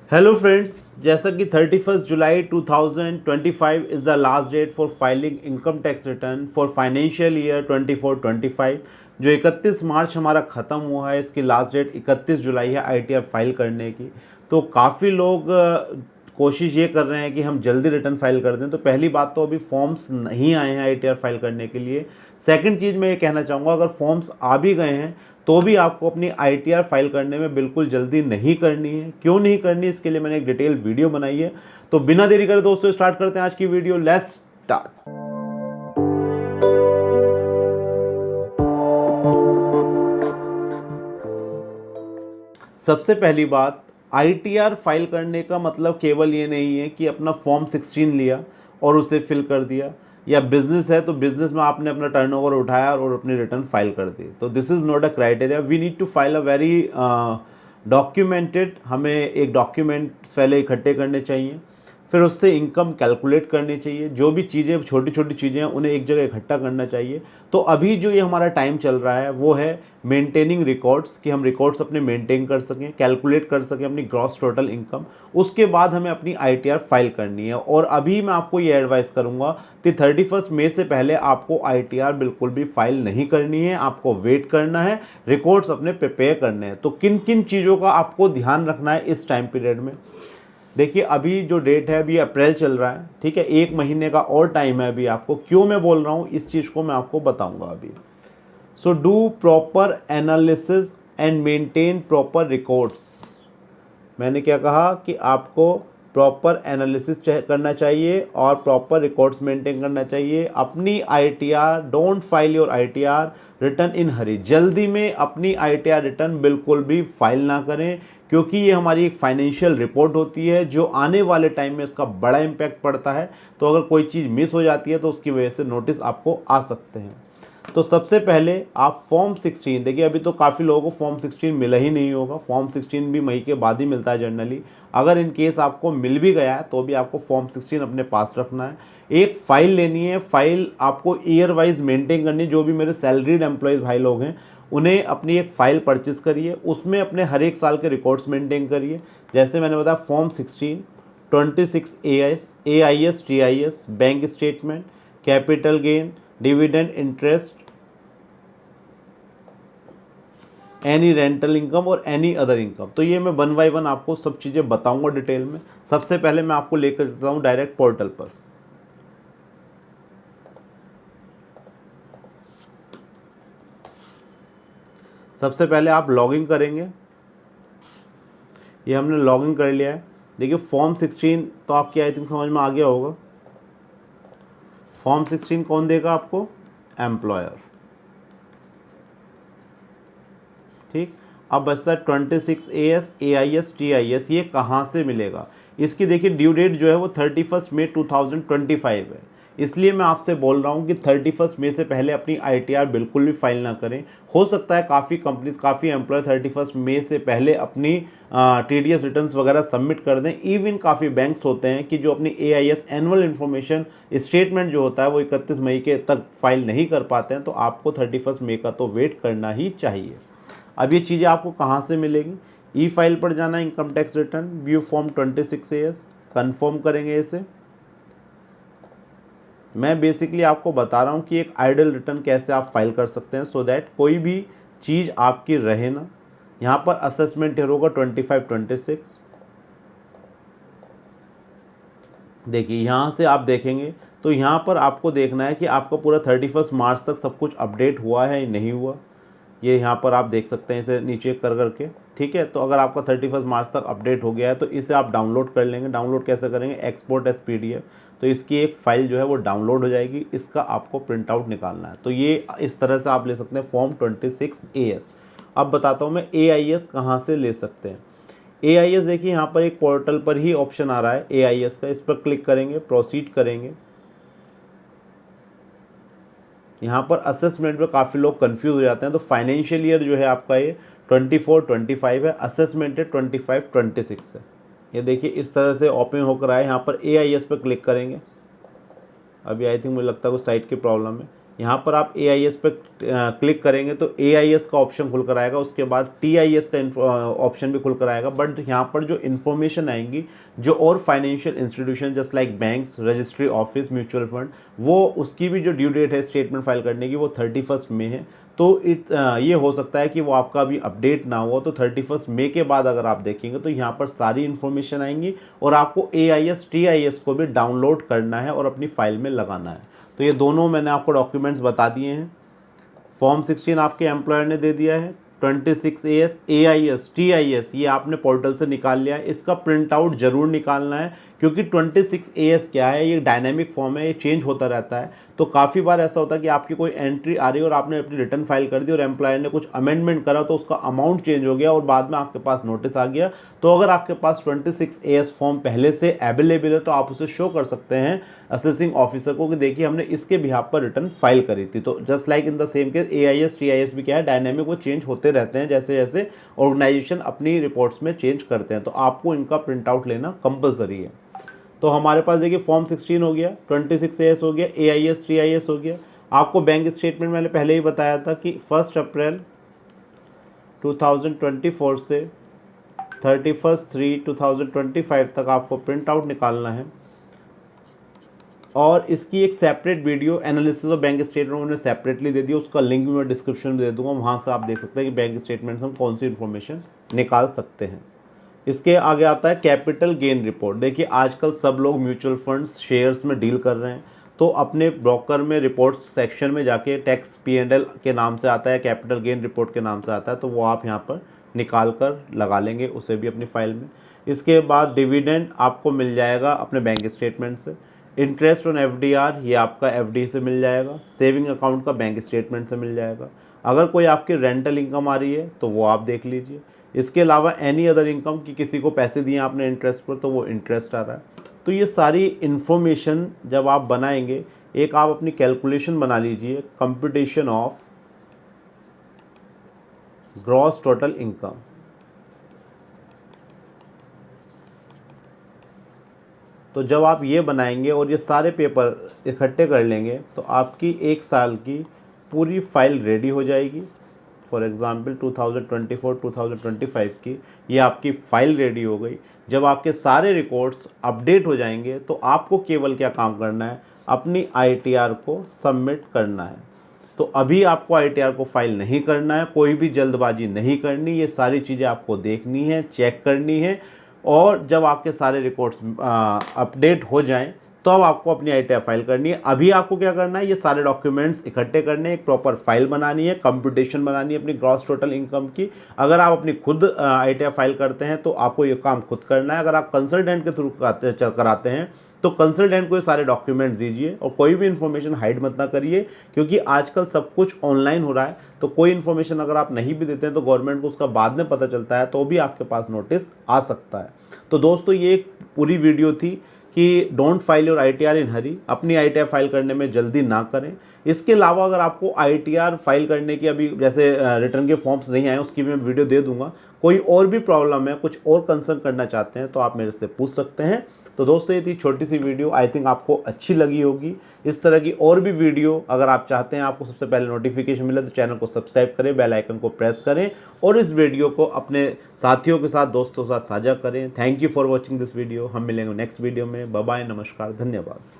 Hello friends, जैसा कि 31 जुलाई 2025 is the last date for filing income tax return for financial year 24-25। जो 31 मार्च हमारा ख़त्म हुआ है, इसकी लास्ट डेट 31 जुलाई है आईटीआर फाइल करने की। तो काफ़ी लोग कोशिश ये कर रहे हैं कि हम जल्दी रिटर्न फाइल कर दें। तो पहली बात तो अभी फॉर्म्स नहीं आए हैं आईटीआर फाइल करने के लिए। सेकंड चीज़ मैं ये कहना चाहूँगा, अगर फॉर्म्स आ भी गए हैं तो भी आपको अपनी आईटीआर फाइल करने में बिल्कुल जल्दी नहीं करनी है। क्यों नहीं करनी, इसके लिए मैंने एक डिटेल वीडियो बनाई है। तो बिना देरी करे दोस्तों स्टार्ट करते हैं आज की वीडियो। Let's start. सबसे पहली बात, आईटीआर फाइल करने का मतलब केवल ये नहीं है कि अपना फॉर्म 16 लिया और उसे फिल कर दिया, या बिजनेस है तो बिजनेस में आपने अपना टर्नओवर उठाया और अपनी रिटर्न फाइल कर दी। तो this is not a criteria. We need to file a very documented, हमें एक डॉक्यूमेंट पहले इकट्ठे करने चाहिए, फिर उससे इनकम कैलकुलेट करनी चाहिए। जो भी चीज़ें छोटी छोटी चीज़ें हैं उन्हें एक जगह इकट्ठा करना चाहिए। तो अभी जो ये हमारा टाइम चल रहा है वो है मेंटेनिंग रिकॉर्ड्स, कि हम रिकॉर्ड्स अपने मेंटेन कर सकें, कैलकुलेट कर सकें अपनी ग्रॉस टोटल इनकम। उसके बाद हमें अपनी आईटीआर फाइल करनी है। और अभी मैं आपको ये एडवाइस करूंगा कि 31 मई से पहले आपको आईटीआर बिल्कुल भी फाइल नहीं करनी है। आपको वेट करना है, रिकॉर्ड्स अपने प्रिपेयर करने हैं। तो किन किन चीज़ों का आपको ध्यान रखना है इस टाइम पीरियड में? देखिए, अभी जो डेट है, अभी अप्रैल चल रहा है, ठीक है, एक महीने का और टाइम है अभी आपको। क्यों मैं बोल रहा हूँ इस चीज़ को मैं आपको बताऊंगा अभी। So do proper analysis and maintain proper records. मैंने क्या कहा कि आपको प्रॉपर एनालिसिस करना चाहिए और प्रॉपर रिकॉर्ड्स मेंटेन करना चाहिए। अपनी ITR, don't file your ITR return in hurry. जल्दी में अपनी आईटीआर रिटर्न बिल्कुल भी फाइल ना करें, क्योंकि ये हमारी एक फाइनेंशियल रिपोर्ट होती है जो आने वाले टाइम में इसका बड़ा इम्पैक्ट पड़ता है। तो अगर कोई चीज़ मिस हो जाती है तो उसकी वजह से नोटिस आपको आ सकते हैं। तो सबसे पहले आप फॉर्म 16, देखिए अभी तो काफ़ी लोगों को फॉर्म 16 मिला ही नहीं होगा। फॉर्म 16 भी मई के बाद ही मिलता है जनरली। अगर इन केस आपको मिल भी गया है तो भी आपको फॉर्म 16 अपने पास रखना है। एक फ़ाइल लेनी है, फाइल आपको ईयर वाइज मेंटेन करनी है। जो भी मेरे सैलरीड एम्प्लॉयज़ भाई लोग हैं उन्हें अपनी एक फ़ाइल परचेस करिए, उसमें अपने हर एक साल के रिकॉर्ड्स मेंटेन करिए। जैसे मैंने बताया, form 16, 26 AIS TIS, bank statement, capital gain, dividend, interest, any rental income और एनी अदर इनकम। तो ये मैं वन बाई वन आपको सब चीज़ें बताऊंगा डिटेल में। सबसे पहले मैं आपको लेकर चलता हूँ डायरेक्ट पोर्टल पर। सबसे पहले आप लॉगिन करेंगे। ये हमने लॉगिन कर लिया है। देखिए, फॉर्म 16 तो आपकी आई थिंक समझ में आ गया होगा। फॉर्म 16 कौन देगा आपको? एम्प्लॉयर। ठीक। अब बचता है 26 AS AIS TIS। ये कहाँ से मिलेगा? इसकी देखिए ड्यू डेट जो है वो 31 मई 2025 है। इसलिए मैं आपसे बोल रहा हूँ कि 31 मई से पहले अपनी आईटीआर बिल्कुल भी फाइल ना करें। हो सकता है काफ़ी कंपनीज, काफ़ी एम्प्लॉय 31 मई से पहले अपनी TDS रिटर्न्स वगैरह सबमिट कर दें। इवन काफ़ी बैंक्स होते हैं कि जो अपनी AIS एनुअल इन्फॉर्मेशन स्टेटमेंट जो होता है वो 31 मई के तक फाइल नहीं कर पाते हैं। तो आपको 31 मई का तो वेट करना ही चाहिए। अब ये चीज़ें आपको कहाँ से मिलेगी? ई फाइल पर जाना है, income tax return, view form 26 AS, confirm करेंगे इसे। मैं बेसिकली आपको बता रहा हूँ कि एक आइडल रिटर्न कैसे आप फाइल कर सकते हैं, सो दैट कोई भी चीज़ आपकी रहे ना। यहाँ पर असेसमेंट ईयर होगा 25-26। देखिए, यहाँ से आप देखेंगे तो यहाँ पर आपको देखना है कि आपका पूरा 31 मार्च तक सब कुछ अपडेट हुआ है या नहीं हुआ। ये यहाँ पर आप देख सकते हैं इसे नीचे कर करके। ठीक है, तो अगर आपका 31 मार्च तक अपडेट हो गया है तो इसे आप डाउनलोड कर लेंगे। डाउनलोड कैसे करेंगे? Export as PDF। तो इसकी एक फ़ाइल जो है वो डाउनलोड हो जाएगी, इसका आपको प्रिंट आउट निकालना है। तो ये इस तरह से आप ले सकते हैं फॉर्म 26 AS। अब बताता हूँ मैं AIS कहाँ से ले सकते हैं। AIS देखिए, यहाँ पर एक पोर्टल पर ही ऑप्शन आ रहा है AIS का। इस पर क्लिक करेंगे, प्रोसीड करेंगे। यहाँ पर असेसमेंट में काफ़ी लोग कंफ्यूज हो जाते हैं। तो फाइनेंशियल ईयर जो है आपका ये 24-25 है, असेसमेंट है 25-26 है। ये देखिए इस तरह से ओपन होकर आए। यहाँ पर AIS पर क्लिक करेंगे। अभी आई थिंक मुझे लगता है कुछ साइट की प्रॉब्लम है। यहाँ पर आप AIS पे क्लिक करेंगे तो AIS का ऑप्शन खुल कर आएगा, उसके बाद TIS का ऑप्शन भी खुल कर आएगा। बट यहाँ पर जो इन्फॉर्मेशन आएंगी जो और financial institution just like banks, registry office, mutual fund, वो उसकी भी जो ड्यू डेट है स्टेटमेंट फाइल करने की वो 31 मई है। तो ये हो सकता है कि वो आपका अभी अपडेट ना हुआ, तो 31 मई के बाद अगर आप देखेंगे तो यहाँ पर सारी इन्फॉर्मेशन आएंगी और आपको AIS TIS को भी डाउनलोड करना है और अपनी फाइल में लगाना है। तो ये दोनों मैंने आपको डॉक्यूमेंट्स बता दिए हैं। फॉर्म 16 आपके एम्प्लॉयर ने दे दिया है, 26AS AIS TIS ये आपने पोर्टल से निकाल लिया है। इसका प्रिंट आउट जरूर निकालना है, क्योंकि 26AS क्या है, ये डायनेमिक फॉर्म है, ये चेंज होता रहता है। तो काफ़ी बार ऐसा होता है कि आपकी कोई एंट्री आ रही है और आपने अपनी रिटर्न फाइल कर दी और एम्प्लॉयर ने कुछ अमेंडमेंट करा तो उसका अमाउंट चेंज हो गया और बाद में आपके पास नोटिस आ गया। तो अगर आपके पास 26AS फॉर्म पहले से अवेलेबल है तो आप उसे शो कर सकते हैं असेसिंग ऑफिसर को कि देखिए हमने इसके बिहाफ पर रिटर्न फाइल करी थी। तो just like in the same case AIS TIS भी क्या है, डायनेमिक, वो चेंज होते रहते हैं जैसे जैसे ऑर्गेनाइजेशन अपनी रिपोर्ट्स में चेंज करते हैं। तो आपको इनका प्रिंट आउट लेना कंपलसरी है। तो हमारे पास देखिए फॉर्म 16 हो गया, 26AS हो गया, AIS TIS हो गया। आपको बैंक स्टेटमेंट मैंने पहले ही बताया था कि 1 अप्रैल 2024 से 31/3/2025 तक आपको प्रिंट आउट निकालना है। और इसकी एक separate video analysis of bank statement उन्होंने सेपरेटली दे दी, उसका लिंक भी मैं डिस्क्रिप्शन में दे दूंगा, वहाँ से आप देख सकते हैं कि बैंक स्टेटमेंट से हम कौन सी इन्फॉर्मेशन निकाल सकते हैं। इसके आगे आता है कैपिटल गेन रिपोर्ट। देखिए आजकल सब लोग म्यूचुअल फंड्स शेयर्स में डील कर रहे हैं, तो अपने ब्रोकर में रिपोर्ट्स सेक्शन में जाके टैक्स P&L के नाम से आता है, कैपिटल गेन रिपोर्ट के नाम से आता है, तो वो आप यहाँ पर निकाल कर लगा लेंगे उसे भी अपनी फाइल में। इसके बाद डिविडेंड आपको मिल जाएगा अपने बैंक स्टेटमेंट से। इंटरेस्ट ऑन FDR ये आपका FD से मिल जाएगा। सेविंग अकाउंट का बैंक स्टेटमेंट से मिल जाएगा। अगर कोई आपकी रेंटल इनकम आ रही है तो वो आप देख लीजिए। इसके अलावा एनी अदर इनकम की किसी को पैसे दिए आपने इंटरेस्ट पर तो वो इंटरेस्ट आ रहा है। तो ये सारी इन्फॉर्मेशन जब आप बनाएंगे, एक आप अपनी कैलकुलेशन बना लीजिए, computation of gross total income. तो जब आप ये बनाएंगे और ये सारे पेपर इकट्ठे कर लेंगे तो आपकी 1 साल की पूरी फाइल रेडी हो जाएगी। फॉर एग्ज़ाम्पल 2024-2025 की ये आपकी फ़ाइल रेडी हो गई। जब आपके सारे रिकॉर्ड्स अपडेट हो जाएंगे तो आपको केवल क्या काम करना है, अपनी ITR को सबमिट करना है। तो अभी आपको ITR को फाइल नहीं करना है, कोई भी जल्दबाजी नहीं करनी, ये सारी चीज़ें आपको देखनी है, चेक करनी है। और जब आपके सारे रिकॉर्ड्स अपडेट हो जाएं तो अब आपको अपनी ITR फाइल करनी है। अभी आपको क्या करना है, ये सारे डॉक्यूमेंट्स इकट्ठे करने, एक प्रॉपर फाइल बनानी है, कंप्यूटेशन बनानी है अपनी ग्रॉस टोटल इनकम की। अगर आप अपनी खुद ITR फाइल करते हैं तो आपको ये काम खुद करना है। अगर आप कंसल्टेंट के थ्रू कराते हैं तो कंसल्टेंट को ये सारे डॉक्यूमेंट्स दीजिए और कोई भी इन्फॉर्मेशन हाइड मत ना करिए, क्योंकि आजकल सब कुछ ऑनलाइन हो रहा है। तो कोई इन्फॉर्मेशन अगर आप नहीं भी देते हैं तो गवर्नमेंट को उसका बाद में पता चलता है तो भी आपके पास नोटिस आ सकता है। तो दोस्तों ये एक पूरी वीडियो थी कि डोंट फाइल योर ITR इन हरी, अपनी ITR फाइल करने में जल्दी ना करें। इसके अलावा अगर आपको ITR फाइल करने की अभी जैसे रिटर्न के फॉर्म्स नहीं आए, उसकी भी मैं वीडियो दे दूंगा। कोई और भी प्रॉब्लम है, कुछ और कंसर्न करना चाहते हैं तो आप मेरे से पूछ सकते हैं। तो दोस्तों ये थी छोटी सी वीडियो, आई थिंक आपको अच्छी लगी होगी। इस तरह की और भी वीडियो अगर आप चाहते हैं आपको सबसे पहले नोटिफिकेशन मिले तो चैनल को सब्सक्राइब करें, बेल आइकन को प्रेस करें और इस वीडियो को अपने साथियों के साथ, दोस्तों के साथ साझा करें। Thank you for watching this video. हम मिलेंगे नेक्स्ट वीडियो में। बाय बाय, नमस्कार, धन्यवाद।